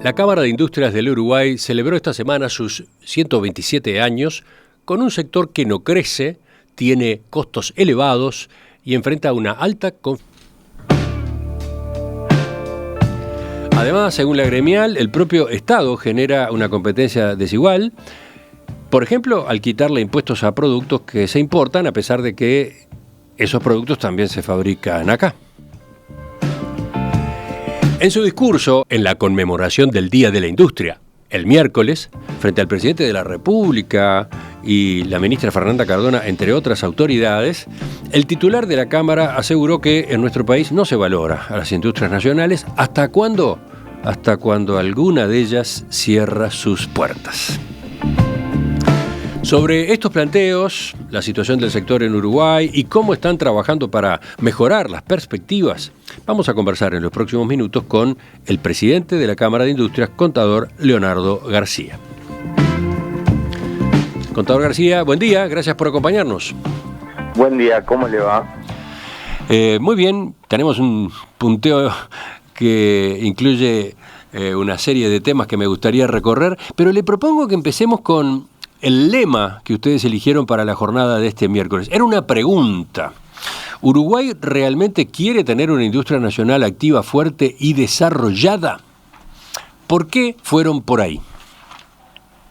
La Cámara de Industrias del Uruguay celebró esta semana sus 127 años con un sector que no crece, tiene costos elevados y enfrenta una alta Además, según la gremial, el propio Estado genera una competencia desigual, por ejemplo, al quitarle impuestos a productos que se importan, a pesar de que esos productos también se fabrican acá. En su discurso, en la conmemoración del Día de la Industria, el miércoles, frente al presidente de la República y la ministra Fernanda Cardona, entre otras autoridades, el titular de la Cámara aseguró que en nuestro país no se valora a las industrias nacionales. ¿Hasta cuándo? Hasta cuando alguna de ellas cierra sus puertas. Sobre estos planteos, la situación del sector en Uruguay y cómo están trabajando para mejorar las perspectivas, vamos a conversar en los próximos minutos con el presidente de la Cámara de Industrias, contador Leonardo García. Contador García, buen día, gracias por acompañarnos. Buen día, ¿cómo le va? Muy bien, tenemos un punteo que incluye una serie de temas que me gustaría recorrer, pero le propongo que empecemos con el lema que ustedes eligieron para la jornada de este miércoles. Era una pregunta. ¿Uruguay realmente quiere tener una industria nacional activa, fuerte y desarrollada? ¿Por qué fueron por ahí?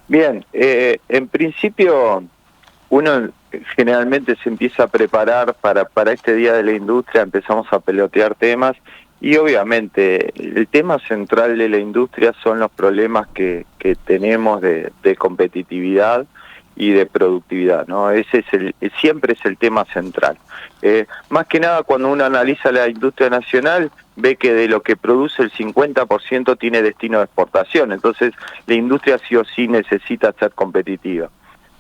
Bien, en principio uno generalmente se empieza a preparar para este Día de la Industria, empezamos a pelotear temas y obviamente el tema central de la industria son los problemas que tenemos de competitividad y de productividad, ¿no? Ese es siempre es el tema central. Más que nada cuando uno analiza la industria nacional, ve que de lo que produce el 50% tiene destino de exportación, entonces la industria sí o sí necesita ser competitiva.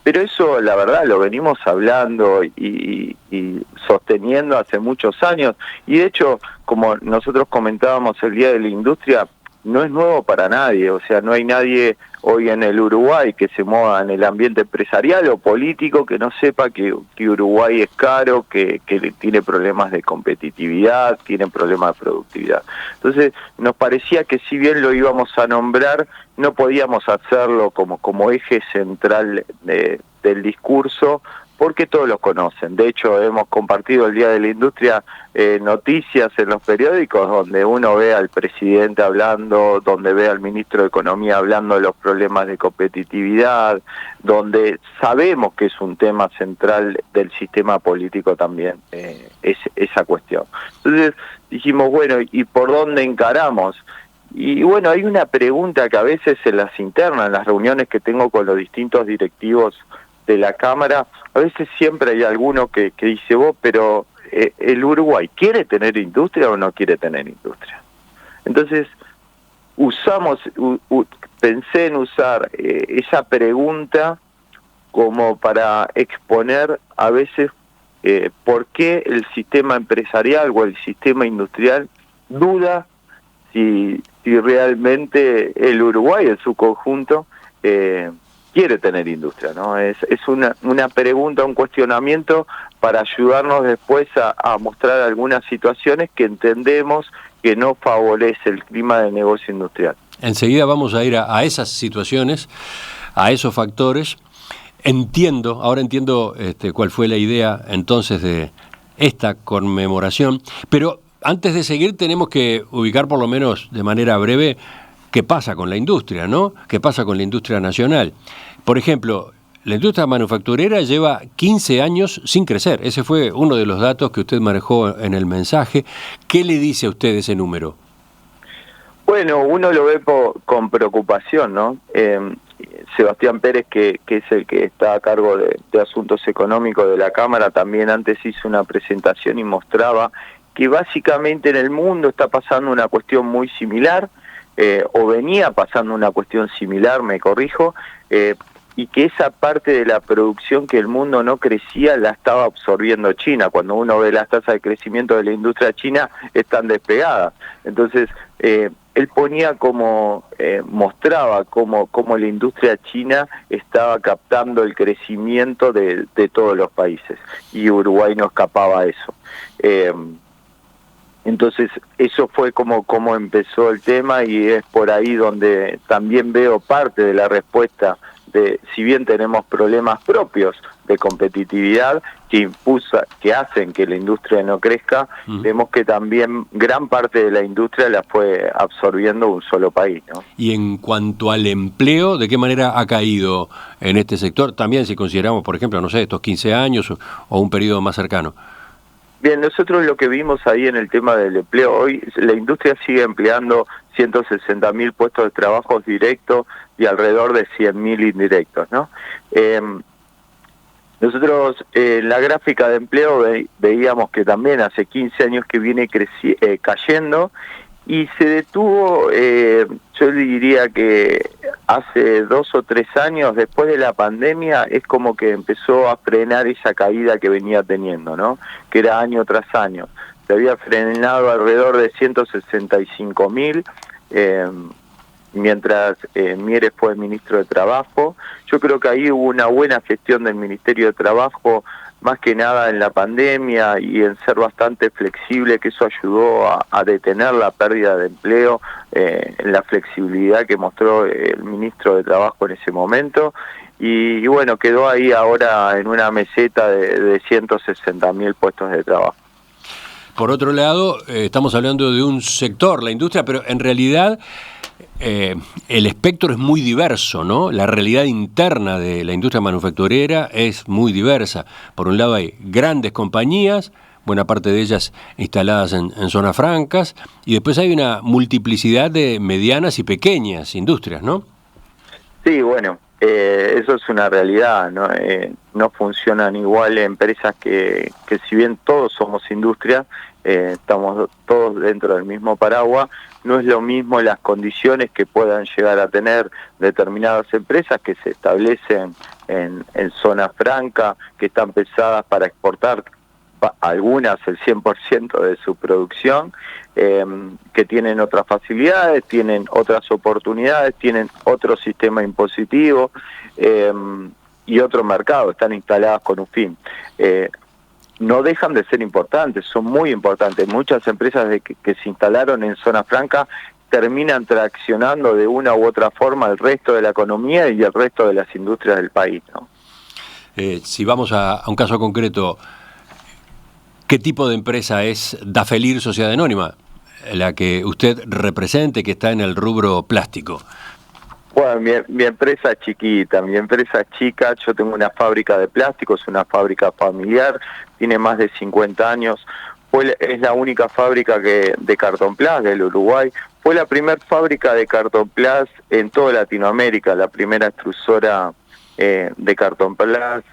Pero eso, la verdad, lo venimos hablando y sosteniendo hace muchos años, y de hecho, como nosotros comentábamos el Día de la Industria, no es nuevo para nadie, o sea, no hay nadie hoy en el Uruguay que se mueva en el ambiente empresarial o político que no sepa que Uruguay es caro, que tiene problemas de competitividad, tiene problemas de productividad. Entonces, nos parecía que si bien lo íbamos a nombrar, no podíamos hacerlo como eje central del discurso, porque todos lo conocen. De hecho, hemos compartido el Día de la Industria noticias en los periódicos donde uno ve al presidente hablando, donde ve al ministro de Economía hablando de los problemas de competitividad, donde sabemos que es un tema central del sistema político también, esa cuestión. Entonces dijimos, bueno, ¿y por dónde encaramos? Y bueno, hay una pregunta que a veces en las internas, en las reuniones que tengo con los distintos directivos de la Cámara, a veces siempre hay alguno que dice, vos, pero ¿el Uruguay quiere tener industria o no quiere tener industria? Entonces, pensé en usar esa pregunta como para exponer a veces por qué el sistema empresarial o el sistema industrial duda si realmente el Uruguay en su conjunto quiere tener industria, ¿no? Es una pregunta, un cuestionamiento para ayudarnos después a mostrar algunas situaciones que entendemos que no favorece el clima de negocio industrial. Enseguida vamos a ir a esas situaciones, a esos factores. Ahora entiendo cuál fue la idea entonces de esta conmemoración, pero antes de seguir tenemos que ubicar por lo menos de manera breve qué pasa con la industria, ¿no? ¿Qué pasa con la industria nacional? Por ejemplo, la industria manufacturera lleva 15 años sin crecer. Ese fue uno de los datos que usted manejó en el mensaje. ¿Qué le dice a usted ese número? Bueno, uno lo ve con preocupación, ¿no? Sebastián Pérez, que es el que está a cargo de asuntos económicos de la Cámara, también antes hizo una presentación y mostraba que básicamente en el mundo está pasando una cuestión muy similar, o venía pasando una cuestión similar, me corrijo, y que esa parte de la producción que el mundo no crecía la estaba absorbiendo China. Cuando uno ve las tasas de crecimiento de la industria china, están despegadas. Entonces, él ponía mostraba cómo la industria china estaba captando el crecimiento de todos los países, y Uruguay no escapaba a eso. Entonces, eso fue como empezó el tema, y es por ahí donde también veo parte de la respuesta de, si bien tenemos problemas propios de competitividad que hacen que la industria no crezca, vemos que también gran parte de la industria la fue absorbiendo un solo país, ¿no? Y en cuanto al empleo, ¿de qué manera ha caído en este sector? También si consideramos, por ejemplo, no sé, estos 15 años o un periodo más cercano. Bien, nosotros lo que vimos ahí en el tema del empleo, hoy la industria sigue empleando 160.000 puestos de trabajo directos y alrededor de 100.000 indirectos, ¿no? Nosotros en la gráfica de empleo veíamos que también hace 15 años que viene cayendo, y se detuvo, yo diría que hace 2 o 3 años, después de la pandemia, es como que empezó a frenar esa caída que venía teniendo, ¿no? Que era año tras año. Se había frenado alrededor de 165.000, mientras Mieres fue ministro de Trabajo. Yo creo que ahí hubo una buena gestión del Ministerio de Trabajo, más que nada en la pandemia, y en ser bastante flexible, que eso ayudó a detener la pérdida de empleo, en la flexibilidad que mostró el ministro de Trabajo en ese momento, y bueno, quedó ahí ahora en una meseta de 160.000 puestos de trabajo. Por otro lado, estamos hablando de un sector, la industria, pero en realidad el espectro es muy diverso, ¿no? La realidad interna de la industria manufacturera es muy diversa. Por un lado hay grandes compañías, buena parte de ellas instaladas en zonas francas, y después hay una multiplicidad de medianas y pequeñas industrias, ¿no? Sí, bueno, eso es una realidad, ¿no? No funcionan igual empresas que si bien todos somos industria, estamos todos dentro del mismo paraguas, no es lo mismo las condiciones que puedan llegar a tener determinadas empresas que se establecen en zona franca, que están pensadas para exportar, algunas el 100% de su producción, que tienen otras facilidades, tienen otras oportunidades, tienen otro sistema impositivo y otro mercado, están instaladas con un fin. No dejan de ser importantes, son muy importantes. Muchas empresas que se instalaron en zona franca terminan traccionando de una u otra forma el resto de la economía y el resto de las industrias del país, ¿no? Si vamos a un caso concreto, ¿qué tipo de empresa es Dafelir Sociedad Anónima, la que usted represente, que está en el rubro plástico? Bueno, mi empresa es chiquita, mi empresa es chica, yo tengo una fábrica de plásticos, una fábrica familiar, tiene más de 50 años, es la única fábrica de cartonplast del Uruguay, fue la primera fábrica de cartonplast en toda Latinoamérica, la primera extrusora de cartonplast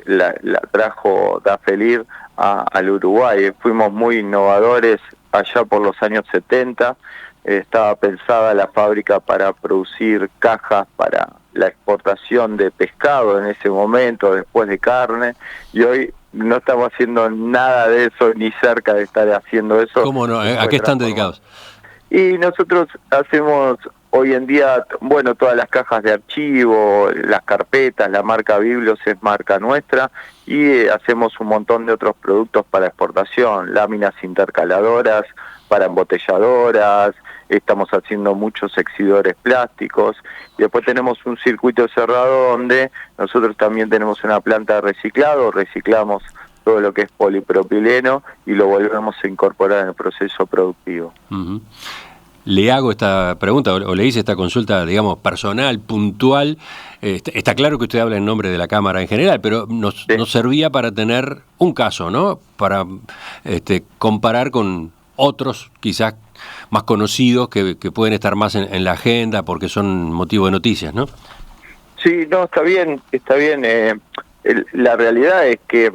la trajo Dafelir al Uruguay. Fuimos muy innovadores allá por los años 70, estaba pensada la fábrica para producir cajas para la exportación de pescado en ese momento, después de carne, y hoy no estamos haciendo nada de eso, ni cerca de estar haciendo eso. ¿Cómo no? ¿A qué están dedicados? Y nosotros hacemos hoy en día, bueno, todas las cajas de archivo, las carpetas, la marca Biblos es marca nuestra, y hacemos un montón de otros productos para exportación, láminas intercaladoras para embotelladoras, estamos haciendo muchos exhibidores plásticos, y después tenemos un circuito cerrado donde nosotros también tenemos una planta de reciclado, reciclamos todo lo que es polipropileno y lo volvemos a incorporar en el proceso productivo. Uh-huh. Le hago esta pregunta, o le hice esta consulta, digamos, personal, puntual. Está claro que usted habla en nombre de la Cámara en general, pero nos servía para tener un caso, ¿no? Para comparar con otros, quizás más conocidos, que pueden estar más en la agenda porque son motivo de noticias, ¿no? Sí, no, está bien. La realidad es que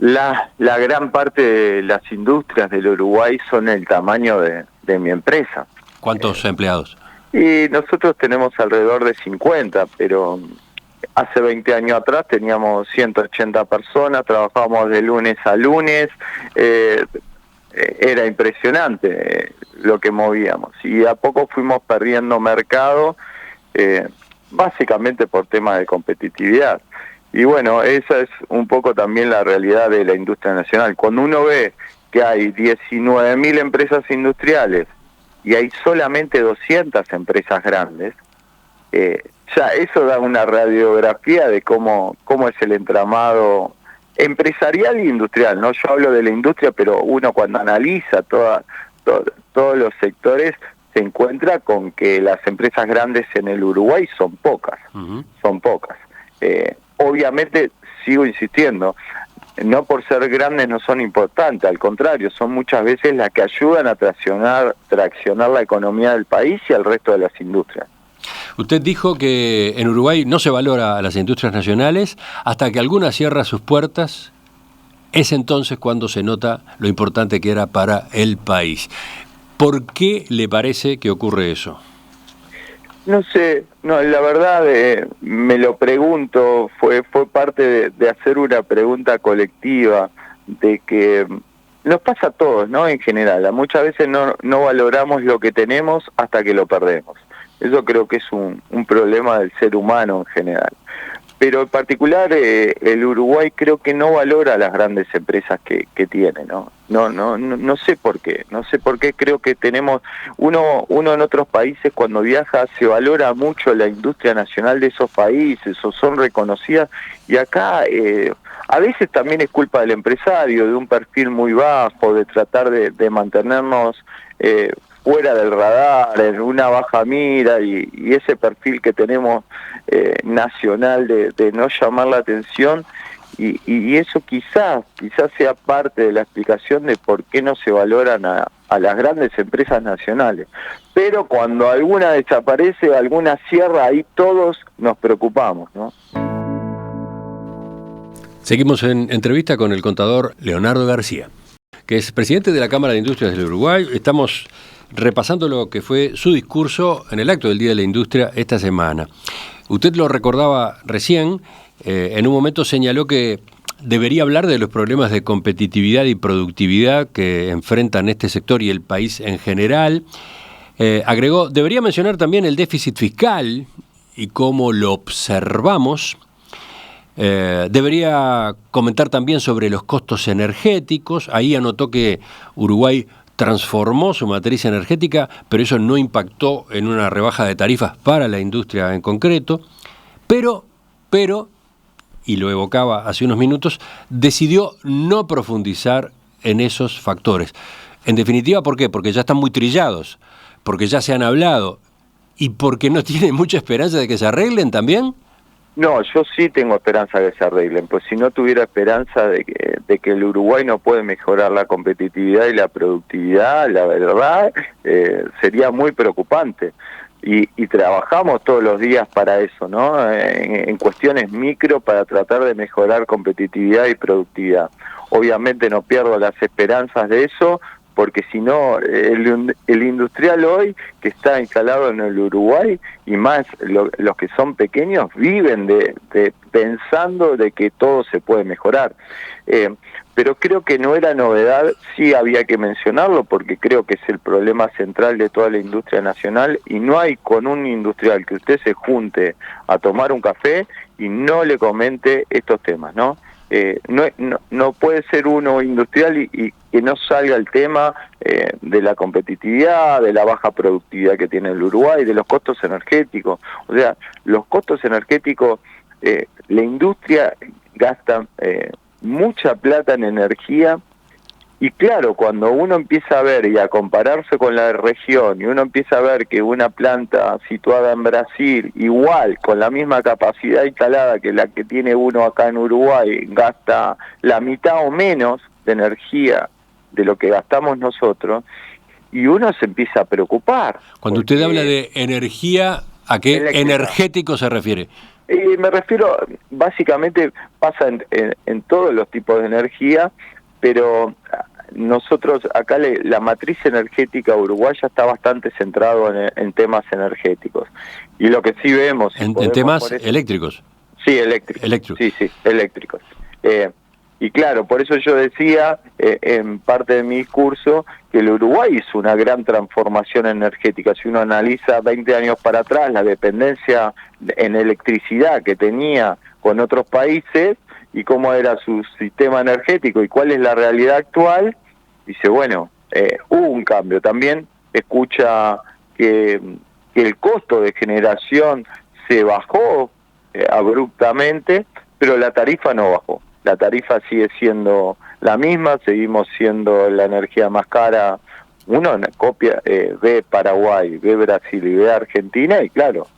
la gran parte de las industrias del Uruguay son el tamaño de mi empresa. ¿Cuántos empleados? Y nosotros tenemos alrededor de 50, pero hace 20 años atrás teníamos 180 personas, trabajábamos de lunes a lunes, era impresionante lo que movíamos, y a poco fuimos perdiendo mercado, básicamente por temas de competitividad. Y bueno, esa es un poco también la realidad de la industria nacional. Cuando uno ve que hay 19.000 empresas industriales y hay solamente 200 empresas grandes, ya eso da una radiografía de cómo es el entramado empresarial e industrial, ¿no? Yo hablo de la industria, pero uno cuando analiza todos los sectores se encuentra con que las empresas grandes en el Uruguay son pocas, son pocas. Obviamente, sigo insistiendo, no por ser grandes no son importantes, al contrario, son muchas veces las que ayudan a traccionar la economía del país y al resto de las industrias. Usted dijo que en Uruguay no se valora a las industrias nacionales hasta que alguna cierra sus puertas. Es entonces cuando se nota lo importante que era para el país. ¿Por qué le parece que ocurre eso? No sé, no, la verdad me lo pregunto, fue parte de hacer una pregunta colectiva, de que nos pasa a todos, ¿no? En general, muchas veces no valoramos lo que tenemos hasta que lo perdemos. Eso creo que es un problema del ser humano en general. Pero en particular el Uruguay creo que no valora las grandes empresas que tiene, ¿no? No sé por qué. No sé por qué creo que tenemos uno en otros países cuando viaja se valora mucho la industria nacional de esos países o son reconocidas, y acá a veces también es culpa del empresario, de un perfil muy bajo, de tratar de mantenernos fuera del radar, en una baja mira, y ese perfil que tenemos nacional de no llamar la atención, y eso quizás sea parte de la explicación de por qué no se valoran a las grandes empresas nacionales. Pero cuando alguna desaparece, alguna cierra, ahí todos nos preocupamos, ¿no? Seguimos en entrevista con el contador Leonardo García, que es presidente de la Cámara de Industrias del Uruguay. Estamos repasando lo que fue su discurso en el acto del Día de la Industria esta semana. Usted lo recordaba recién, en un momento señaló que debería hablar de los problemas de competitividad y productividad que enfrentan este sector y el país en general. Agregó, debería mencionar también el déficit fiscal y cómo lo observamos. Debería comentar también sobre los costos energéticos. Ahí anotó que Uruguay transformó su matriz energética, pero eso no impactó en una rebaja de tarifas para la industria en concreto. Pero, y lo evocaba hace unos minutos, decidió no profundizar en esos factores. En definitiva, ¿por qué? Porque ya están muy trillados, porque ya se han hablado y porque no tiene mucha esperanza de que se arreglen también. No, yo sí tengo esperanza de que se arreglen, pues si no tuviera esperanza de que el Uruguay no puede mejorar la competitividad y la productividad, la verdad, sería muy preocupante. Y trabajamos todos los días para eso, ¿no? En cuestiones micro para tratar de mejorar competitividad y productividad. Obviamente no pierdo las esperanzas de eso, porque si no, el industrial hoy que está instalado en el Uruguay, y más los que son pequeños, viven de pensando de que todo se puede mejorar. Pero creo que no era novedad, sí había que mencionarlo, porque creo que es el problema central de toda la industria nacional, y no hay con un industrial que usted se junte a tomar un café y no le comente estos temas, ¿no? No puede ser uno industrial y que no salga el tema de la competitividad, de la baja productividad que tiene el Uruguay, de los costos energéticos. O sea, los costos energéticos, la industria gasta mucha plata en energía, y claro, cuando uno empieza a ver y a compararse con la región, y uno empieza a ver que una planta situada en Brasil, igual, con la misma capacidad instalada que la que tiene uno acá en Uruguay, gasta la mitad o menos de energía de lo que gastamos nosotros, y uno se empieza a preocupar. Cuando usted habla de energía, ¿a qué energético se refiere? Me refiero, básicamente pasa en todos los tipos de energía, pero nosotros acá la matriz energética uruguaya está bastante centrado en temas energéticos, y lo que sí vemos en temas eléctricos. Sí, eléctricos. Sí, eléctricos. Y claro, por eso yo decía en parte de mi discurso que el Uruguay hizo una gran transformación energética. Si uno analiza 20 años para atrás la dependencia en electricidad que tenía con otros países y cómo era su sistema energético y cuál es la realidad actual, dice, bueno, hubo un cambio. También escucha que el costo de generación se bajó abruptamente, pero la tarifa no bajó. La tarifa sigue siendo la misma, seguimos siendo la energía más cara. Uno copia, ve Paraguay, ve Brasil y ve Argentina, y claro,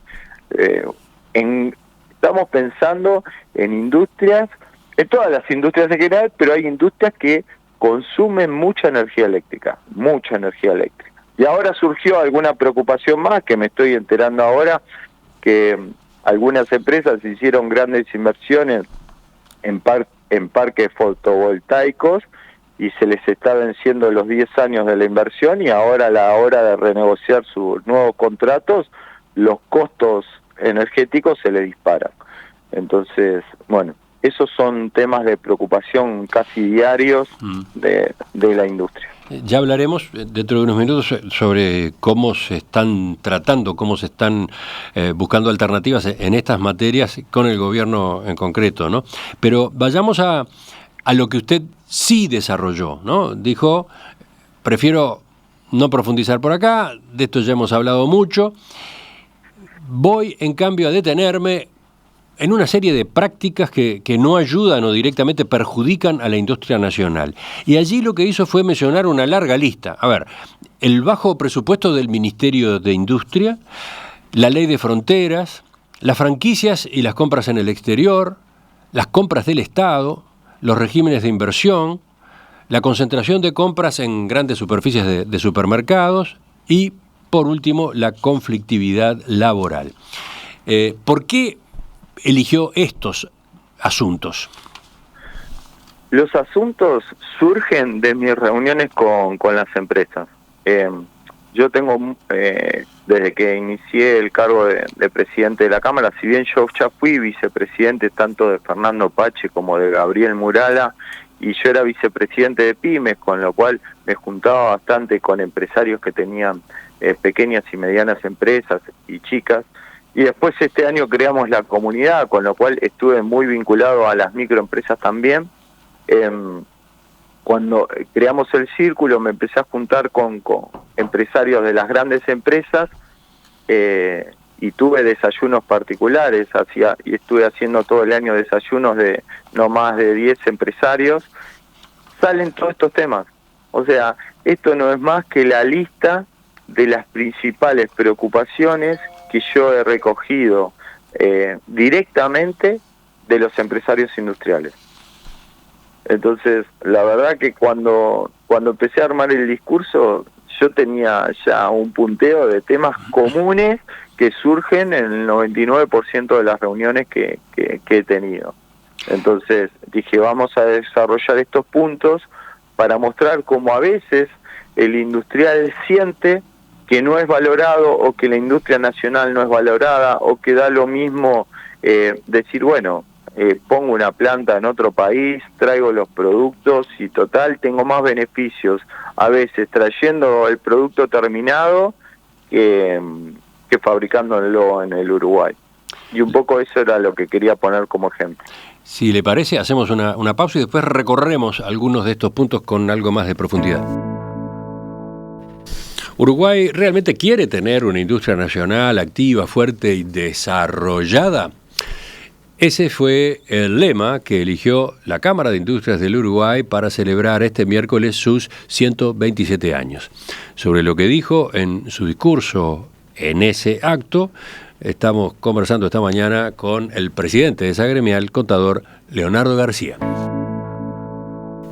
estamos pensando en industrias, en todas las industrias en general, pero hay industrias que consumen mucha energía eléctrica. Y ahora surgió alguna preocupación más, que me estoy enterando ahora, que algunas empresas hicieron grandes inversiones en parques fotovoltaicos y se les está venciendo los 10 años de la inversión, y ahora a la hora de renegociar sus nuevos contratos, los costos energéticos se les disparan. Entonces, bueno, esos son temas de preocupación casi diarios de la industria. Ya hablaremos dentro de unos minutos sobre cómo se están tratando, cómo se están buscando alternativas en estas materias con el gobierno en concreto, ¿no? Pero vayamos a lo que usted sí desarrolló, ¿no? Dijo, prefiero no profundizar por acá, de esto ya hemos hablado mucho. Voy, en cambio, a detenerme en una serie de prácticas que no ayudan o directamente perjudican a la industria nacional. Y allí lo que hizo fue mencionar una larga lista. A ver, el bajo presupuesto del Ministerio de Industria, la ley de fronteras, las franquicias y las compras en el exterior, las compras del Estado, los regímenes de inversión, la concentración de compras en grandes superficies de supermercados y, por último, la conflictividad laboral. ¿Por qué eligió estos asuntos? Los asuntos surgen de mis reuniones con las empresas. Yo tengo, desde que inicié el cargo de presidente de la Cámara, si bien yo ya fui vicepresidente tanto de Fernando Pache como de Gabriel Murala, y yo era vicepresidente de Pymes, con lo cual me juntaba bastante con empresarios que tenían pequeñas y medianas empresas y chicas. Y después este año creamos la comunidad, con lo cual estuve muy vinculado a las microempresas también. Cuando creamos el círculo me empecé a juntar con empresarios de las grandes empresas y tuve desayunos particulares, y estuve haciendo todo el año desayunos de no más de 10 empresarios. Salen todos estos temas. O sea, esto no es más que la lista de las principales preocupaciones que yo he recogido directamente de los empresarios industriales. Entonces, la verdad que cuando empecé a armar el discurso, yo tenía ya un punteo de temas comunes que surgen en el 99% de las reuniones que he tenido. Entonces dije, vamos a desarrollar estos puntos para mostrar cómo a veces el industrial siente que no es valorado, o que la industria nacional no es valorada, o que da lo mismo decir, bueno, pongo una planta en otro país, traigo los productos y total tengo más beneficios a veces trayendo el producto terminado que fabricándolo en el Uruguay. Y un poco eso era lo que quería poner como ejemplo. Si le parece, hacemos una pausa y después recorreremos algunos de estos puntos con algo más de profundidad. ¿Uruguay realmente quiere tener una industria nacional activa, fuerte y desarrollada? Ese fue el lema que eligió la Cámara de Industrias del Uruguay para celebrar este miércoles sus 127 años. Sobre lo que dijo en su discurso en ese acto, estamos conversando esta mañana con el presidente de esa gremial, contador Leonardo García.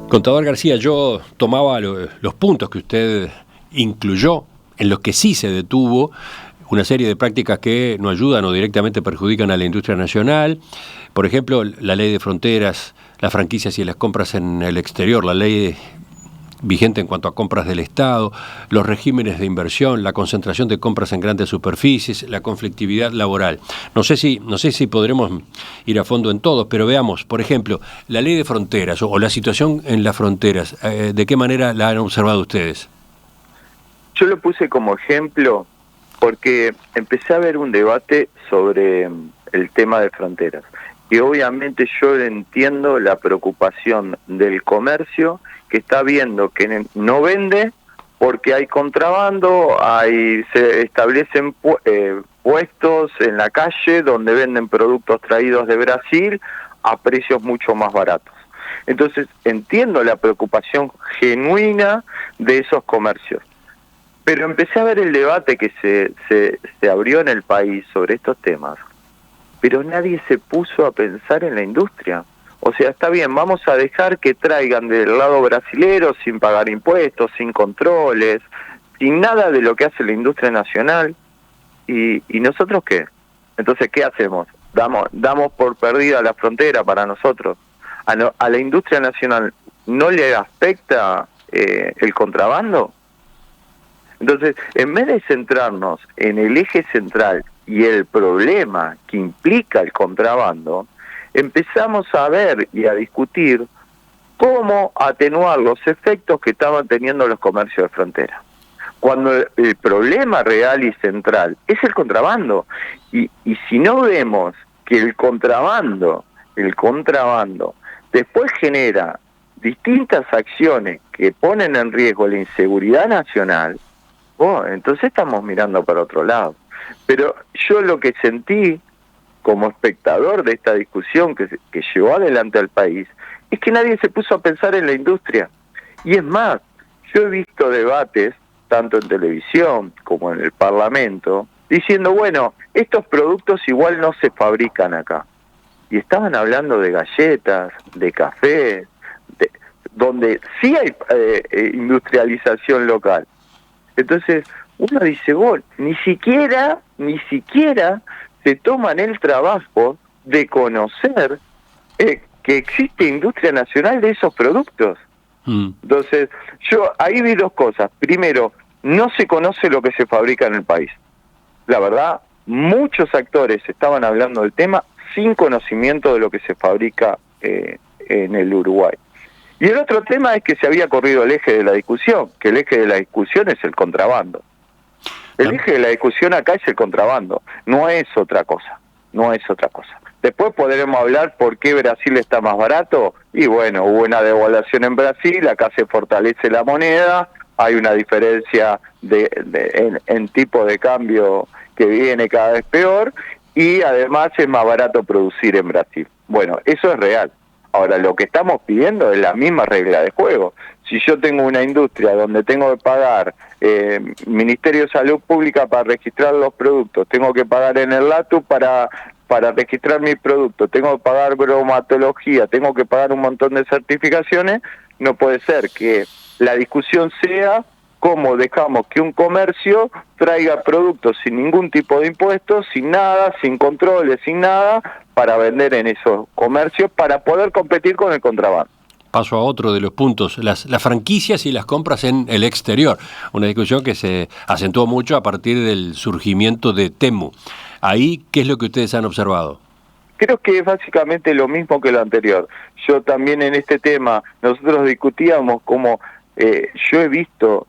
Contador García, yo tomaba los puntos que usted incluyó, en los que sí se detuvo una serie de prácticas que no ayudan o directamente perjudican a la industria nacional. Por ejemplo, la ley de fronteras, las franquicias y las compras en el exterior, la ley vigente en cuanto a compras del Estado, los regímenes de inversión, la concentración de compras en grandes superficies, la conflictividad laboral. No sé si podremos ir a fondo en todos, pero veamos, por ejemplo, la ley de fronteras o la situación en las fronteras, ¿de qué manera la han observado ustedes? Yo lo puse como ejemplo porque empecé a ver un debate sobre el tema de fronteras. Y obviamente yo entiendo la preocupación del comercio que está viendo que no vende porque hay contrabando, se establecen puestos en la calle donde venden productos traídos de Brasil a precios mucho más baratos. Entonces entiendo la preocupación genuina de esos comercios, pero empecé a ver el debate que se abrió en el país sobre estos temas, pero nadie se puso a pensar en la industria. O sea, está bien, vamos a dejar que traigan del lado brasilero sin pagar impuestos, sin controles, sin nada de lo que hace la industria nacional. ¿Y nosotros qué? Entonces, ¿qué hacemos? ¿Damos por perdida la frontera para nosotros? ¿A la industria nacional no le afecta el contrabando? Entonces, en vez de centrarnos en el eje central y el problema que implica el contrabando, empezamos a ver y a discutir cómo atenuar los efectos que estaban teniendo los comercios de frontera. Cuando el problema real y central es el contrabando. Y si no vemos que el contrabando después genera distintas acciones que ponen en riesgo la inseguridad nacional, entonces estamos mirando para otro lado. Pero yo lo que sentí como espectador de esta discusión que llevó adelante al país, es que nadie se puso a pensar en la industria. Y es más, yo he visto debates, tanto en televisión como en el Parlamento, diciendo, bueno, estos productos igual no se fabrican acá. Y estaban hablando de galletas, de café, donde sí hay industrialización local. Entonces, uno dice, ni siquiera se toman el trabajo de conocer que existe industria nacional de esos productos. Entonces, yo ahí vi dos cosas. Primero, no se conoce lo que se fabrica en el país. La verdad, muchos actores estaban hablando del tema sin conocimiento de lo que se fabrica en el Uruguay. Y el otro tema es que se había corrido el eje de la discusión, que el eje de la discusión es el contrabando. El eje de la discusión acá es el contrabando, no es otra cosa. Después podremos hablar por qué Brasil está más barato, y bueno, hubo una devaluación en Brasil, acá se fortalece la moneda, hay una diferencia en tipo de cambio que viene cada vez peor, y además es más barato producir en Brasil. Bueno, eso es real. Ahora, lo que estamos pidiendo es la misma regla de juego. Si yo tengo una industria donde tengo que pagar Ministerio de Salud Pública para registrar los productos, tengo que pagar en el LATU para registrar mis productos, tengo que pagar bromatología, tengo que pagar un montón de certificaciones, no puede ser que la discusión sea cómo dejamos que un comercio traiga productos sin ningún tipo de impuestos, sin nada, sin controles, sin nada, para vender en esos comercios para poder competir con el contrabando. Paso a otro de los puntos, las franquicias y las compras en el exterior. Una discusión que se acentuó mucho a partir del surgimiento de Temu. Ahí, ¿qué es lo que ustedes han observado? Creo que es básicamente lo mismo que lo anterior. Yo también en este tema, nosotros discutíamos cómo yo he visto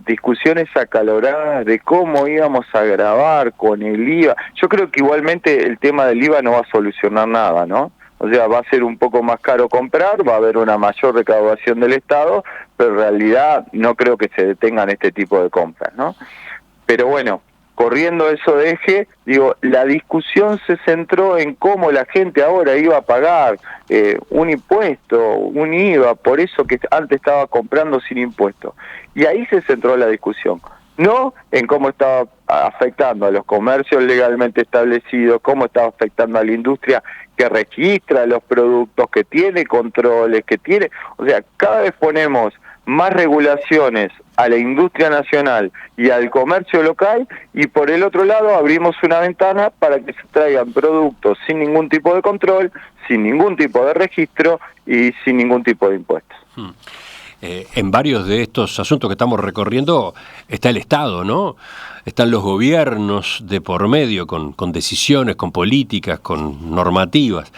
discusiones acaloradas de cómo íbamos a grabar con el IVA. Yo creo que igualmente el tema del IVA no va a solucionar nada, ¿no? O sea, va a ser un poco más caro comprar, va a haber una mayor recaudación del Estado, pero en realidad no creo que se detengan este tipo de compras, ¿no? Pero bueno, corriendo eso de eje, digo, la discusión se centró en cómo la gente ahora iba a pagar un impuesto, un IVA, por eso que antes estaba comprando sin impuesto. Y ahí se centró la discusión, no en cómo estaba afectando a los comercios legalmente establecidos, cómo estaba afectando a la industria que registra los productos, que tiene controles, que tiene... O sea, cada vez ponemos más regulaciones a la industria nacional y al comercio local, y por el otro lado abrimos una ventana para que se traigan productos sin ningún tipo de control, sin ningún tipo de registro y sin ningún tipo de impuestos. En varios de estos asuntos que estamos recorriendo está el Estado, ¿no? Están los gobiernos de por medio con decisiones, con políticas, con normativas,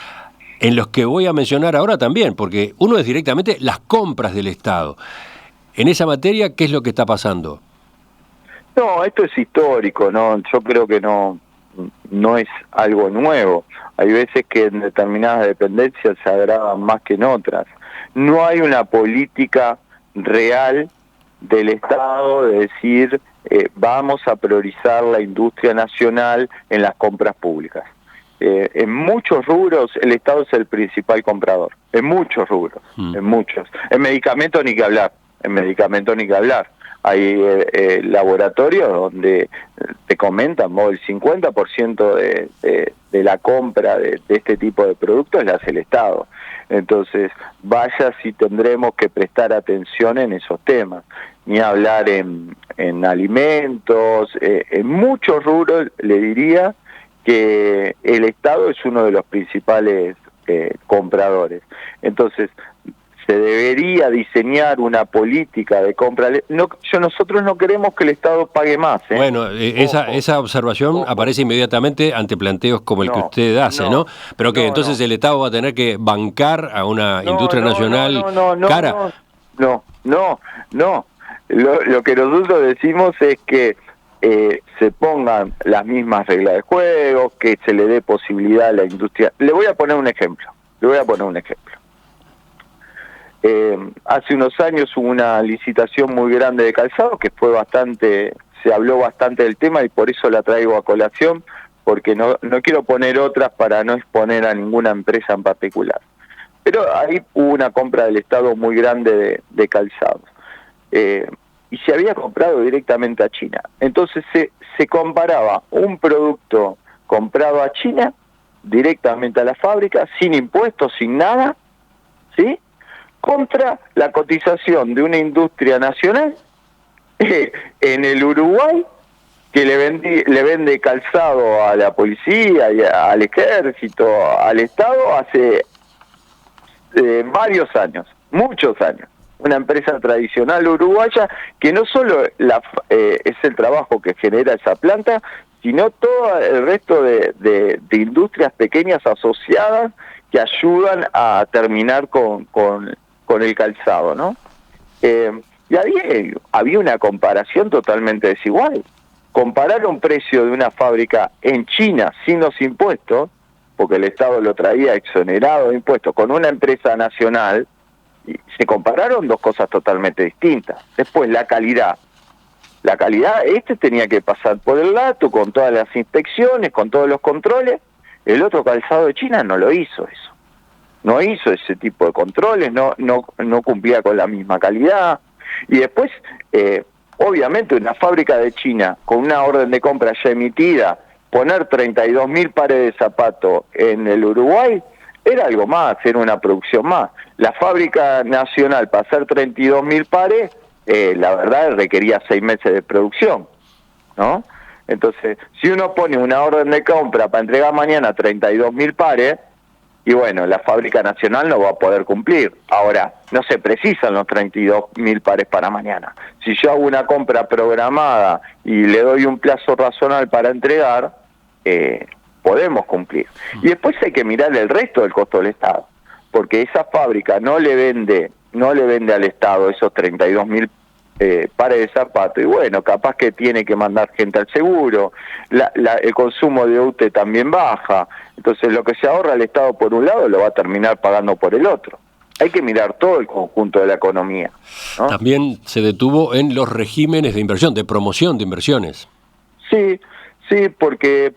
en los que voy a mencionar ahora también, porque uno es directamente las compras del Estado. En esa materia, ¿qué es lo que está pasando? No, esto es histórico, ¿no? Yo creo que no es algo nuevo. Hay veces que en determinadas dependencias se agravan más que en otras. no hay una política real del Estado de decir vamos a priorizar la industria nacional en las compras públicas. En muchos rubros el Estado es el principal comprador, en muchos rubros, en muchos. En medicamentos ni que hablar, Hay laboratorios donde te comentan, el 50% de la compra de este tipo de productos la hace el Estado. Entonces, vaya si tendremos que prestar atención en esos temas. Ni hablar en alimentos, en muchos rubros le diría que el Estado es uno de los principales compradores. Entonces, se debería diseñar una política de compra. Nosotros no queremos que el Estado pague más. Bueno, esa observación aparece inmediatamente ante planteos como el que usted hace, ¿no? Pero que entonces el Estado va a tener que bancar a una industria nacional cara. No. Lo que nosotros decimos es que se pongan las mismas reglas de juego, que se le dé posibilidad a la industria. Le voy a poner un ejemplo. Hace unos años hubo una licitación muy grande de calzado que se habló bastante del tema y por eso la traigo a colación, porque no quiero poner otras para no exponer a ninguna empresa en particular. Pero ahí hubo una compra del Estado muy grande de calzados. Y se había comprado directamente a China. Entonces se comparaba un producto comprado a China directamente a la fábrica, sin impuestos, sin nada, ¿sí?, contra la cotización de una industria nacional en el Uruguay, que le vende calzado a la policía, y al ejército, al Estado, hace varios años, muchos años. Una empresa tradicional uruguaya que no solo es el trabajo que genera esa planta, sino todo el resto de industrias pequeñas asociadas que ayudan a terminar con el calzado, ¿no? Y había una comparación totalmente desigual. Comparar un precio de una fábrica en China sin los impuestos, porque el Estado lo traía exonerado de impuestos, con una empresa nacional, y se compararon dos cosas totalmente distintas. Después, la calidad, tenía que pasar por el LATU con todas las inspecciones, con todos los controles. El otro calzado de China no lo hizo eso. No hizo ese tipo de controles, no cumplía con la misma calidad. Y después, obviamente, una fábrica de China con una orden de compra ya emitida, poner 32.000 pares de zapatos en el Uruguay, era algo más, era una producción más. La fábrica nacional, para hacer 32.000 pares, la verdad requería 6 meses de producción, ¿no? Entonces, si uno pone una orden de compra para entregar mañana 32.000 pares, y bueno, la fábrica nacional no va a poder cumplir. Ahora, no se precisan los 32.000 pares para mañana. Si yo hago una compra programada y le doy un plazo razonable para entregar, podemos cumplir. Y después hay que mirar el resto del costo del Estado, porque esa fábrica no le vende al Estado esos 32.000 pares de zapatos, y bueno, capaz que tiene que mandar gente al seguro, el consumo de UTE también baja, entonces lo que se ahorra el Estado por un lado lo va a terminar pagando por el otro. Hay que mirar todo el conjunto de la economía, ¿no? También se detuvo en los regímenes de inversión, de promoción de inversiones. Sí, porque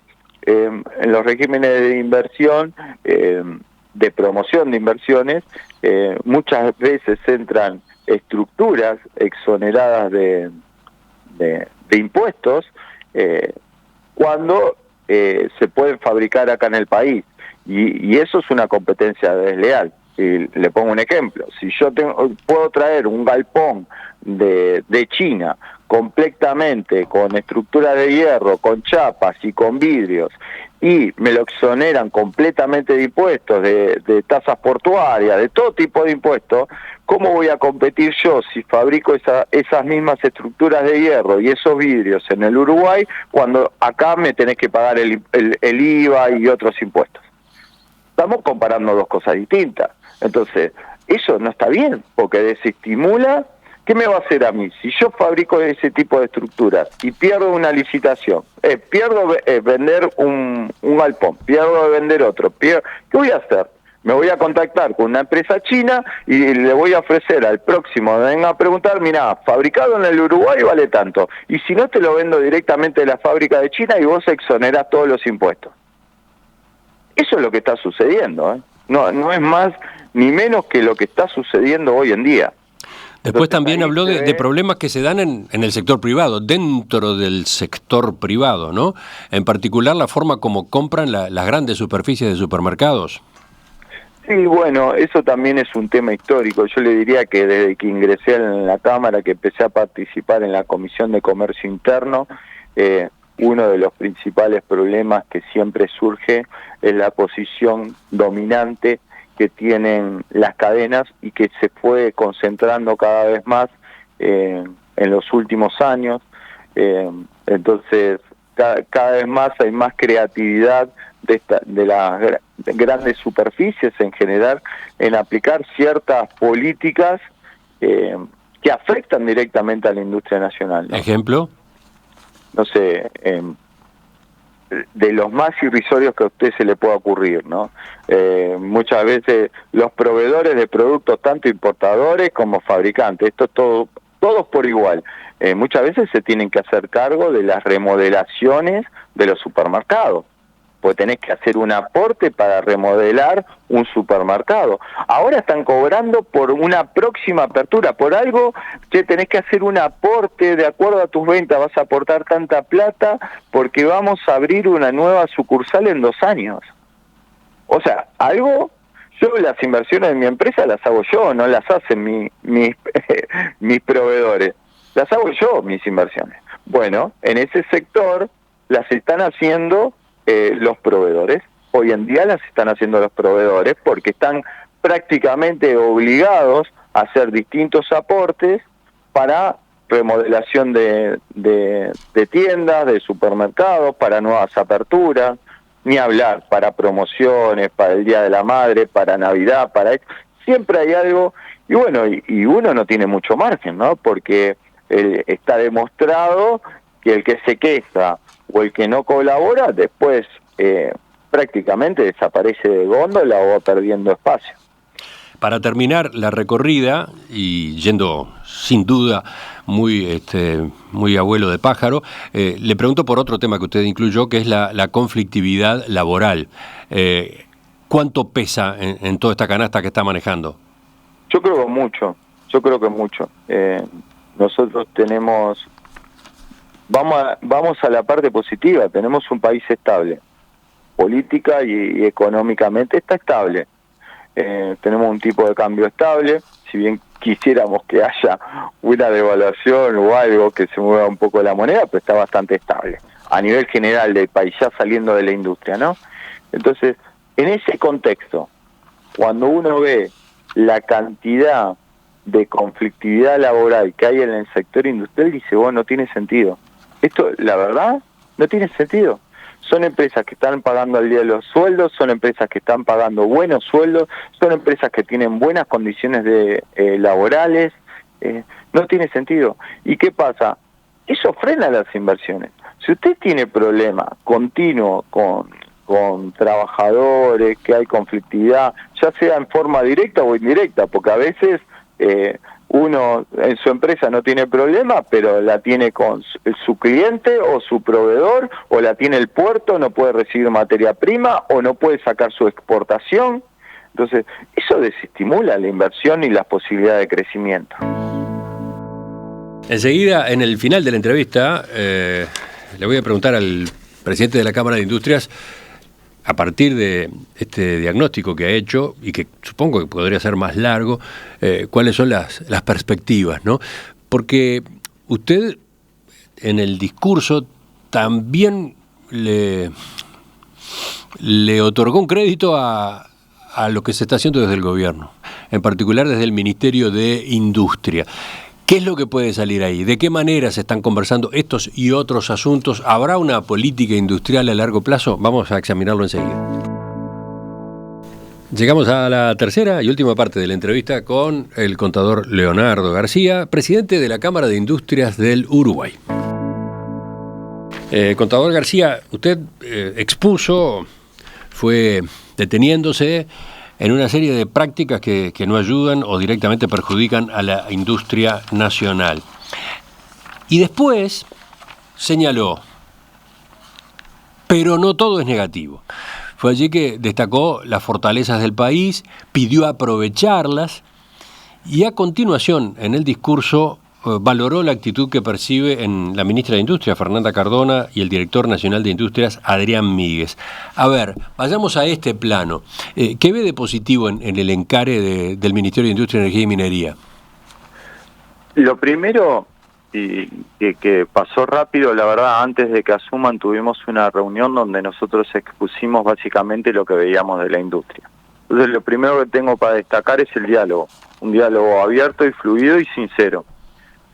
en los regímenes de inversión, de promoción de inversiones, muchas veces entran estructuras exoneradas de impuestos cuando se pueden fabricar acá en el país, y eso es una competencia desleal. Y le pongo un ejemplo: si yo puedo traer un galpón de China completamente con estructura de hierro, con chapas y con vidrios, y me lo exoneran completamente de impuestos, de tasas portuarias, de todo tipo de impuestos, ¿cómo voy a competir yo si fabrico esas mismas estructuras de hierro y esos vidrios en el Uruguay, cuando acá me tenés que pagar el IVA y otros impuestos? Estamos comparando dos cosas distintas. Entonces, eso no está bien, porque desestimula. ¿Qué me va a hacer a mí? Si yo fabrico ese tipo de estructuras y pierdo una licitación, pierdo vender un galpón, pierdo vender otro, ¿qué voy a hacer? Me voy a contactar con una empresa china y le voy a ofrecer al próximo, venga a preguntar, mira, fabricado en el Uruguay vale tanto, y si no te lo vendo directamente de la fábrica de China y vos exonerás todos los impuestos. Eso es lo que está sucediendo, ¿eh? No es más ni menos que lo que está sucediendo hoy en día. Después también habló de problemas que se dan en el sector privado, dentro del sector privado, ¿no? En particular la forma como compran las grandes superficies de supermercados. Sí, bueno, eso también es un tema histórico. Yo le diría que desde que ingresé en la Cámara, que empecé a participar en la Comisión de Comercio Interno, uno de los principales problemas que siempre surge es la posición dominante que tienen las cadenas y que se fue concentrando cada vez más en los últimos años. Entonces, cada vez más hay más creatividad de las grandes superficies en general en aplicar ciertas políticas que afectan directamente a la industria nacional, ¿no? ¿Ejemplo? No sé, de los más irrisorios que a usted se le pueda ocurrir, ¿no? Muchas veces los proveedores de productos, tanto importadores como fabricantes, esto todos por igual, muchas veces se tienen que hacer cargo de las remodelaciones de los supermercados, pues tenés que hacer un aporte para remodelar un supermercado. Ahora están cobrando por una próxima apertura, por algo que tenés que hacer un aporte de acuerdo a tus ventas, vas a aportar tanta plata porque vamos a abrir una nueva sucursal en 2 años. O sea, yo las inversiones de mi empresa las hago yo, no las hacen mis proveedores, las hago yo, mis inversiones. Bueno, en ese sector las están haciendo los proveedores. Hoy en día las están haciendo los proveedores porque están prácticamente obligados a hacer distintos aportes para remodelación de tiendas, de supermercados, para nuevas aperturas, ni hablar, para promociones, para el Día de la Madre, para Navidad, siempre hay algo, y bueno, y uno no tiene mucho margen, ¿no? Porque está demostrado que el que se queja o el que no colabora, después prácticamente desaparece de góndola o va perdiendo espacio. Para terminar la recorrida, y yendo sin duda muy abuelo de pájaro, le pregunto por otro tema que usted incluyó, que es la conflictividad laboral. ¿Cuánto pesa en toda esta canasta que está manejando? Yo creo que mucho. Nosotros tenemos... Vamos a la parte positiva, tenemos un país estable, política y económicamente está estable. Tenemos un tipo de cambio estable, si bien quisiéramos que haya una devaluación o algo que se mueva un poco la moneda, pero está bastante estable, a nivel general del país, ya saliendo de la industria, ¿no? Entonces, en ese contexto, cuando uno ve la cantidad de conflictividad laboral que hay en el sector industrial, dice, bueno, no tiene sentido. Esto, la verdad, no tiene sentido. Son empresas que están pagando al día de los sueldos, son empresas que están pagando buenos sueldos, son empresas que tienen buenas condiciones laborales. No tiene sentido. ¿Y qué pasa? Eso frena las inversiones. Si usted tiene problemas continuos con trabajadores, que hay conflictividad, ya sea en forma directa o indirecta, porque a veces... uno en su empresa no tiene problema, pero la tiene con su cliente o su proveedor, o la tiene el puerto, no puede recibir materia prima, o no puede sacar su exportación. Entonces, eso desestimula la inversión y las posibilidades de crecimiento. Enseguida, en el final de la entrevista, le voy a preguntar al presidente de la Cámara de Industrias, a partir de este diagnóstico que ha hecho, y que supongo que podría ser más largo, cuáles son las perspectivas, ¿no? Porque usted en el discurso también le otorgó un crédito a lo que se está haciendo desde el gobierno, en particular desde el Ministerio de Industria. ¿Qué es lo que puede salir ahí? ¿De qué manera se están conversando estos y otros asuntos? ¿Habrá una política industrial a largo plazo? Vamos a examinarlo enseguida. Llegamos a la tercera y última parte de la entrevista con el contador Leonardo García, presidente de la Cámara de Industrias del Uruguay. Contador García, usted expuso, fue deteniéndose en una serie de prácticas que no ayudan o directamente perjudican a la industria nacional. Y después señaló, pero no todo es negativo. Fue allí que destacó las fortalezas del país, pidió aprovecharlas y a continuación en el discurso valoró la actitud que percibe en la ministra de Industria, Fernanda Cardona, y el director nacional de Industrias, Adrián Míguez. A ver, vayamos a este plano. ¿Qué ve de positivo en el encare del Ministerio de Industria, Energía y Minería? Lo primero, y que pasó rápido, la verdad, antes de que asuman tuvimos una reunión donde nosotros expusimos básicamente lo que veíamos de la industria. Entonces lo primero que tengo para destacar es el diálogo, un diálogo abierto y fluido y sincero.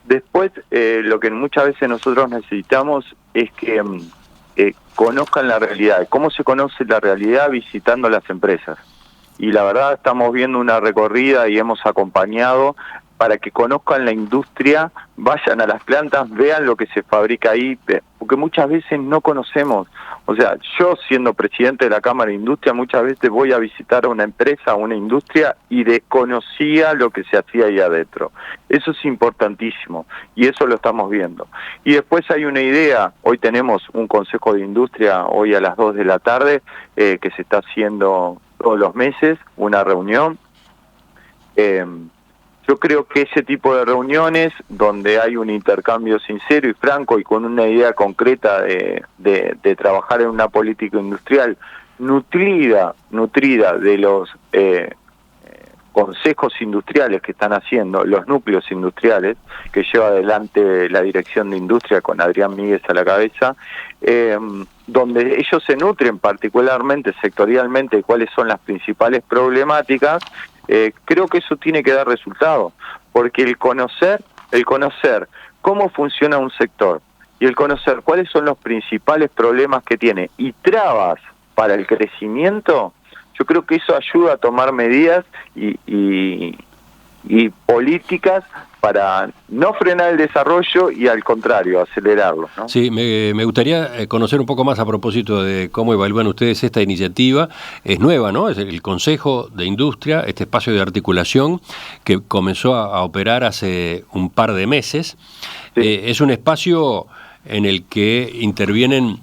Después, lo que muchas veces nosotros necesitamos es que conozcan la realidad. ¿Cómo se conoce la realidad? Visitando las empresas. Y la verdad estamos viendo una recorrida y hemos acompañado para que conozcan la industria, vayan a las plantas, vean lo que se fabrica ahí, porque muchas veces no conocemos. O sea, yo siendo presidente de la Cámara de Industria, muchas veces voy a visitar a una empresa, a una industria, y desconocía lo que se hacía ahí adentro. Eso es importantísimo, y eso lo estamos viendo. Y después hay una idea, hoy tenemos un Consejo de Industria, hoy a las 2 de la tarde, que se está haciendo todos los meses, una reunión. Yo creo que ese tipo de reuniones, donde hay un intercambio sincero y franco y con una idea concreta de trabajar en una política industrial nutrida de los consejos industriales que están haciendo, los núcleos industriales, que lleva adelante la Dirección de Industria con Adrián Míguez a la cabeza, donde ellos se nutren particularmente, sectorialmente, de cuáles son las principales problemáticas. Creo que eso tiene que dar resultado, porque el conocer cómo funciona un sector y el conocer cuáles son los principales problemas que tiene y trabas para el crecimiento, yo creo que eso ayuda a tomar medidas y políticas para no frenar el desarrollo y al contrario, acelerarlo, ¿no? Sí, me gustaría conocer un poco más a propósito de cómo evalúan ustedes esta iniciativa. Es nueva, ¿no? Es el Consejo de Industria, este espacio de articulación que comenzó a operar hace un par de meses. Sí. Es un espacio en el que intervienen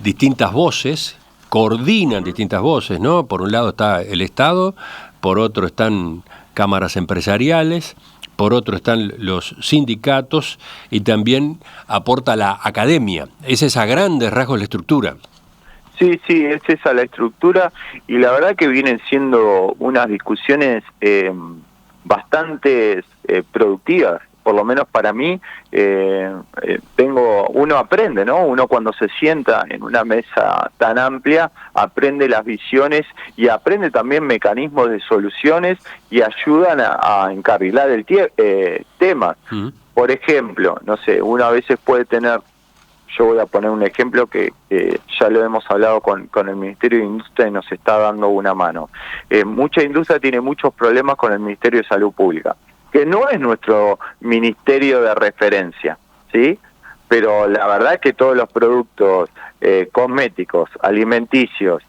distintas voces, coordinan distintas voces, ¿no? Por un lado está el Estado, por otro están cámaras empresariales, por otro están los sindicatos y también aporta la academia. Esa es a grandes rasgos la estructura. Sí, es esa la estructura y la verdad que vienen siendo unas discusiones bastante productivas. Por lo menos para mí, uno aprende, ¿no? Uno cuando se sienta en una mesa tan amplia, aprende las visiones y aprende también mecanismos de soluciones y ayudan a encarrilar el tema. Por ejemplo, no sé, uno a veces puede tener, yo voy a poner un ejemplo que ya lo hemos hablado con el Ministerio de Industria y nos está dando una mano. Mucha industria tiene muchos problemas con el Ministerio de Salud Pública, que no es nuestro ministerio de referencia, ¿sí? Pero la verdad es que todos los productos cosméticos, alimenticios,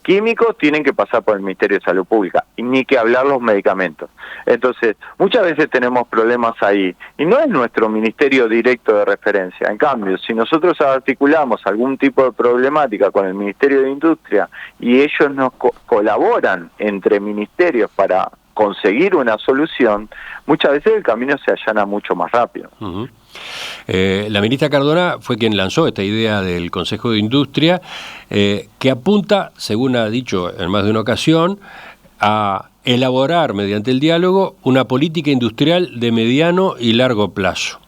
químicos, tienen que pasar por el Ministerio de Salud Pública, y ni que hablar los medicamentos. Entonces, muchas veces tenemos problemas ahí, y no es nuestro ministerio directo de referencia. En cambio, si nosotros articulamos algún tipo de problemática con el Ministerio de Industria, y ellos nos colaboran entre ministerios para conseguir una solución, muchas veces el camino se allana mucho más rápido. Uh-huh. La ministra Cardona fue quien lanzó esta idea del Consejo de Industria, que apunta, según ha dicho en más de una ocasión, a elaborar mediante el diálogo una política industrial de mediano y largo plazo.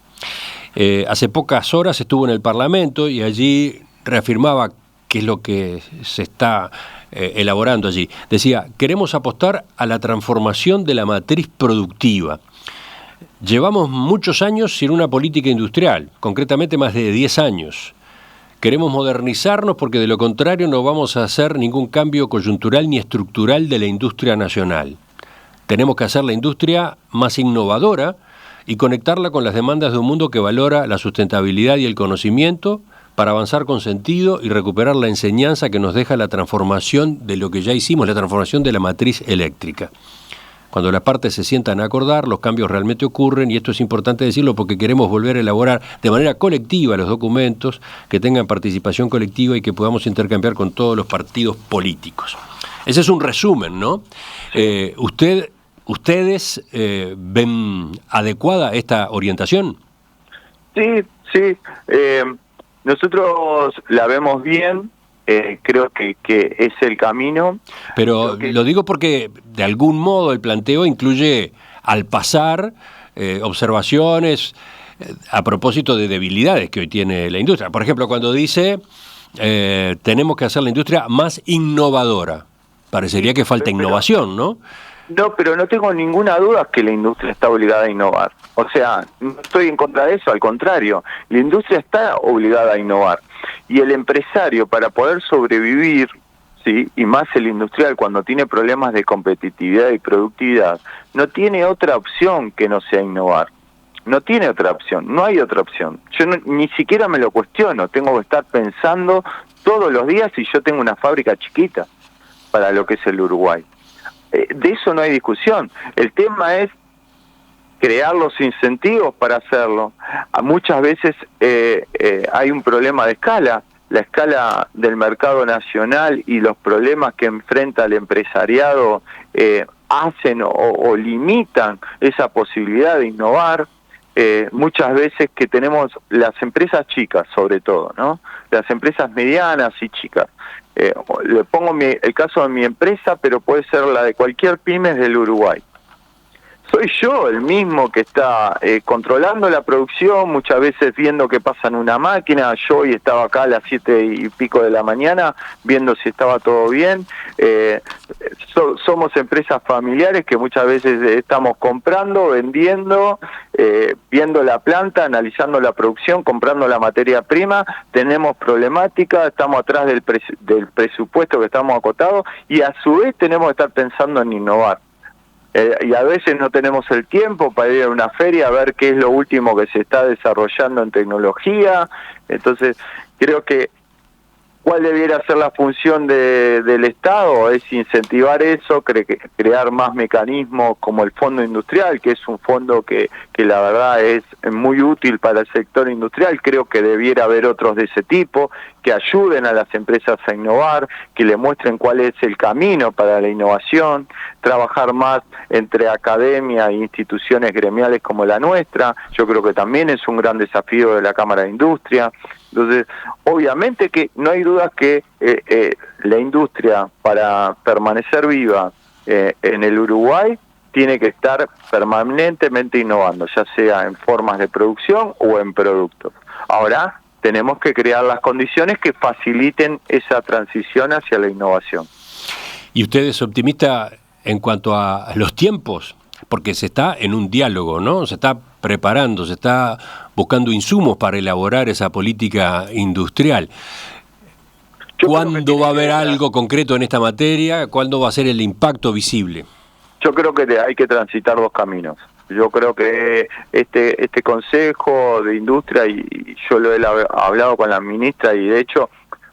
Hace pocas horas estuvo en el Parlamento y allí reafirmaba qué es lo que se está elaborando allí. Decía, queremos apostar a la transformación de la matriz productiva. Llevamos muchos años sin una política industrial, concretamente más de 10 años. Queremos modernizarnos porque de lo contrario no vamos a hacer ningún cambio coyuntural ni estructural de la industria nacional. Tenemos que hacer la industria más innovadora y conectarla con las demandas de un mundo que valora la sustentabilidad y el conocimiento, para avanzar con sentido y recuperar la enseñanza que nos deja la transformación de lo que ya hicimos, la transformación de la matriz eléctrica. Cuando las partes se sientan a acordar, los cambios realmente ocurren, y esto es importante decirlo porque queremos volver a elaborar de manera colectiva los documentos que tengan participación colectiva y que podamos intercambiar con todos los partidos políticos. Ese es un resumen, ¿no? ¿Ustedes ven adecuada esta orientación? Sí. Nosotros la vemos bien. Creo que es el camino. Pero lo digo porque de algún modo el planteo incluye al pasar observaciones a propósito de debilidades que hoy tiene la industria. Por ejemplo, cuando dice tenemos que hacer la industria más innovadora, parecería que falta innovación, ¿no? No, pero no tengo ninguna duda que la industria está obligada a innovar. O sea, no estoy en contra de eso, al contrario, la industria está obligada a innovar. Y el empresario, para poder sobrevivir, ¿sí?, y más el industrial cuando tiene problemas de competitividad y productividad, no tiene otra opción que no sea innovar. No tiene otra opción, no hay otra opción. Yo ni siquiera me lo cuestiono, tengo que estar pensando todos los días si yo tengo una fábrica chiquita para lo que es el Uruguay. De eso no hay discusión. El tema es crear los incentivos para hacerlo. Muchas veces hay un problema de escala. La escala del mercado nacional y los problemas que enfrenta el empresariado hacen o limitan esa posibilidad de innovar. Muchas veces que tenemos las empresas chicas, sobre todo, ¿no? Las empresas medianas y chicas. Le pongo el caso de mi empresa, pero puede ser la de cualquier pyme del Uruguay. Soy yo el mismo que está controlando la producción, muchas veces viendo qué pasa en una máquina. Yo hoy estaba acá a las 7:00 de la mañana viendo si estaba todo bien. Somos empresas familiares que muchas veces estamos comprando, vendiendo, viendo la planta, analizando la producción, comprando la materia prima. Tenemos problemática, estamos atrás del presupuesto que estamos acotados, y a su vez tenemos que estar pensando en innovar. Y a veces no tenemos el tiempo para ir a una feria a ver qué es lo último que se está desarrollando en tecnología. Entonces, creo que ¿cuál debiera ser la función del Estado? Es incentivar eso, crear más mecanismos como el Fondo Industrial, que es un fondo que la verdad es muy útil para el sector industrial. Creo que debiera haber otros de ese tipo, que ayuden a las empresas a innovar, que le muestren cuál es el camino para la innovación, trabajar más entre academia e instituciones gremiales como la nuestra. Yo creo que también es un gran desafío de la Cámara de Industria. Entonces, obviamente que no hay dudas que la industria, para permanecer viva en el Uruguay, tiene que estar permanentemente innovando, ya sea en formas de producción o en productos. Ahora, tenemos que crear las condiciones que faciliten esa transición hacia la innovación. ¿Y usted es optimista en cuanto a los tiempos? Porque se está en un diálogo, ¿no? Se está preparando, se está buscando insumos para elaborar esa política industrial. ¿Cuándo va a haber algo concreto en esta materia? ¿Cuándo va a ser el impacto visible? Yo creo que hay que transitar dos caminos. Yo creo que este Consejo de Industria, y yo lo he hablado con la ministra, y de hecho,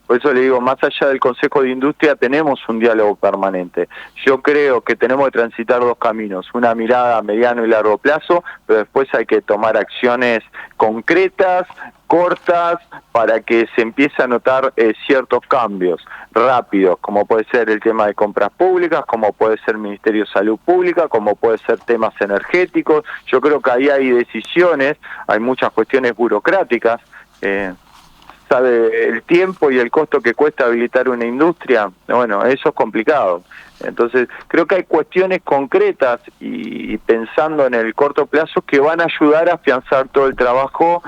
por eso le digo, más allá del Consejo de Industria tenemos un diálogo permanente. Yo creo que tenemos que transitar dos caminos, una mirada a mediano y largo plazo, pero después hay que tomar acciones concretas, cortas, para que se empiece a notar ciertos cambios rápidos, como puede ser el tema de compras públicas, como puede ser el Ministerio de Salud Pública, como puede ser temas energéticos. Yo creo que ahí hay decisiones, hay muchas cuestiones burocráticas, sabe el tiempo y el costo que cuesta habilitar una industria. Bueno, eso es complicado. Entonces, creo que hay cuestiones concretas y pensando en el corto plazo que van a ayudar a afianzar todo el trabajo.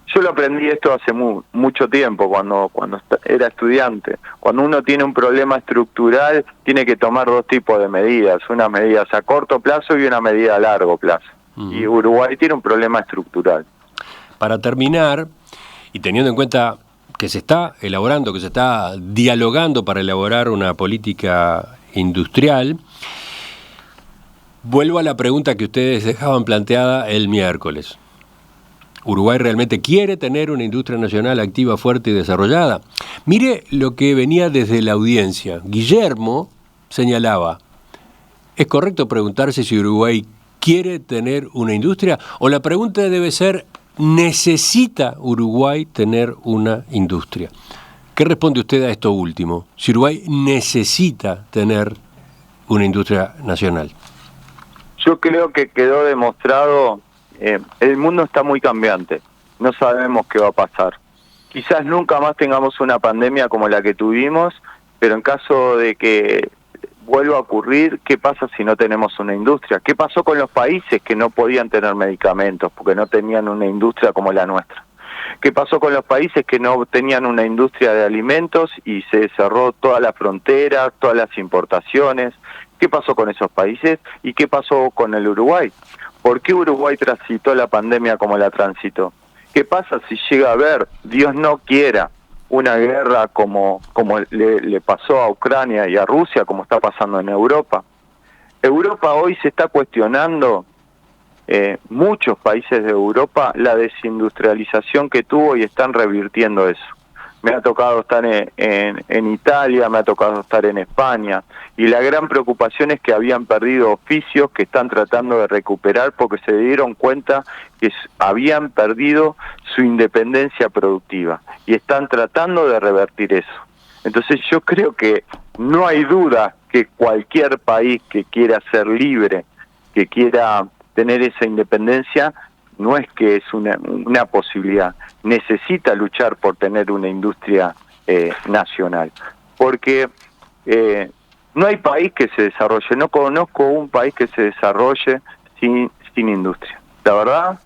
Yo lo aprendí esto hace mucho tiempo, cuando era estudiante. Cuando uno tiene un problema estructural, tiene que tomar dos tipos de medidas, unas medidas a corto plazo y una medida a largo plazo. Y Uruguay tiene un problema estructural. Para terminar, y teniendo en cuenta que se está elaborando, que se está dialogando para elaborar una política industrial, vuelvo a la pregunta que ustedes dejaban planteada el miércoles. Uruguay realmente quiere tener una industria nacional activa, fuerte y desarrollada. Mire lo que venía desde la audiencia. Guillermo señalaba, ¿es correcto preguntarse si Uruguay quiere tener una industria? O la pregunta debe ser, ¿necesita Uruguay tener una industria? ¿Qué responde usted a esto último? Si Uruguay necesita tener una industria nacional. Yo creo que quedó demostrado, el mundo está muy cambiante, no sabemos qué va a pasar. Quizás nunca más tengamos una pandemia como la que tuvimos, pero en caso de que vuelva a ocurrir, ¿qué pasa si no tenemos una industria? ¿Qué pasó con los países que no podían tener medicamentos porque no tenían una industria como la nuestra? ¿Qué pasó con los países que no tenían una industria de alimentos y se cerró toda la frontera, todas las importaciones? ¿Qué pasó con esos países? ¿Y qué pasó con el Uruguay? ¿Por qué Uruguay transitó la pandemia como la transitó? ¿Qué pasa si llega a haber, Dios no quiera, una guerra como le pasó a Ucrania y a Rusia, como está pasando en Europa? Europa hoy se está cuestionando, muchos países de Europa, la desindustrialización que tuvo y están revirtiendo eso. Me ha tocado estar en Italia, me ha tocado estar en España, y la gran preocupación es que habían perdido oficios que están tratando de recuperar porque se dieron cuenta que habían perdido su independencia productiva y están tratando de revertir eso. Entonces yo creo que no hay duda que cualquier país que quiera ser libre, que quiera tener esa independencia, no es que es una posibilidad, necesita luchar por tener una industria nacional, porque no hay país que se desarrolle, no conozco un país que se desarrolle sin industria. La verdad,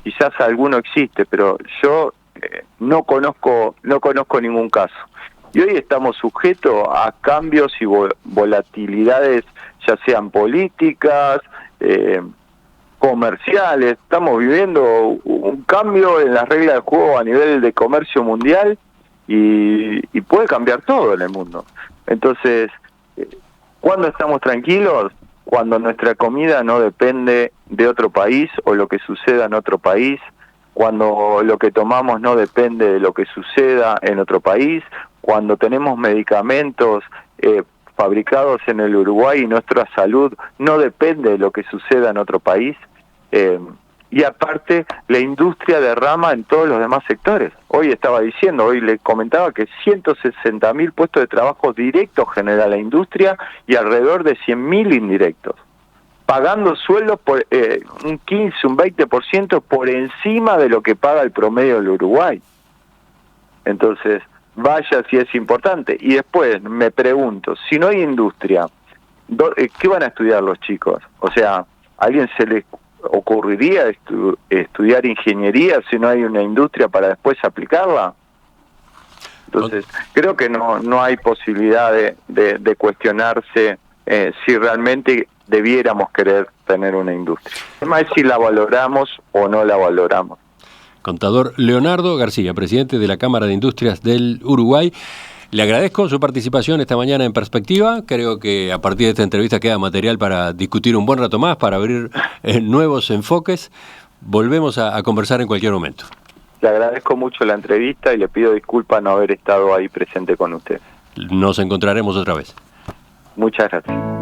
quizás alguno existe, pero yo no conozco ningún caso. Y hoy estamos sujetos a cambios y volatilidades, ya sean políticas, comerciales. Estamos viviendo un cambio en las reglas del juego a nivel de comercio mundial y puede cambiar todo en el mundo. Entonces, ¿cuándo estamos tranquilos? Cuando nuestra comida no depende de otro país o lo que suceda en otro país, cuando lo que tomamos no depende de lo que suceda en otro país, cuando tenemos medicamentos fabricados en el Uruguay y nuestra salud no depende de lo que suceda en otro país. Y aparte, la industria derrama en todos los demás sectores. Hoy le comentaba que 160.000 puestos de trabajo directos genera la industria y alrededor de 100.000 indirectos, pagando sueldos por un 15, un 20% por encima de lo que paga el promedio del Uruguay. Entonces, vaya si es importante. Y después me pregunto, si no hay industria, ¿qué van a estudiar los chicos? O sea, ¿a alguien se les ocurriría estudiar ingeniería si no hay una industria para después aplicarla? Entonces, creo que no hay posibilidad de cuestionarse si realmente debiéramos querer tener una industria. El tema es si la valoramos o no la valoramos. Contador Leonardo García, presidente de la Cámara de Industrias del Uruguay. Le agradezco su participación esta mañana en Perspectiva. Creo que a partir de esta entrevista queda material para discutir un buen rato más, para abrir nuevos enfoques. Volvemos a conversar en cualquier momento. Le agradezco mucho la entrevista y le pido disculpas no haber estado ahí presente con usted. Nos encontraremos otra vez. Muchas gracias.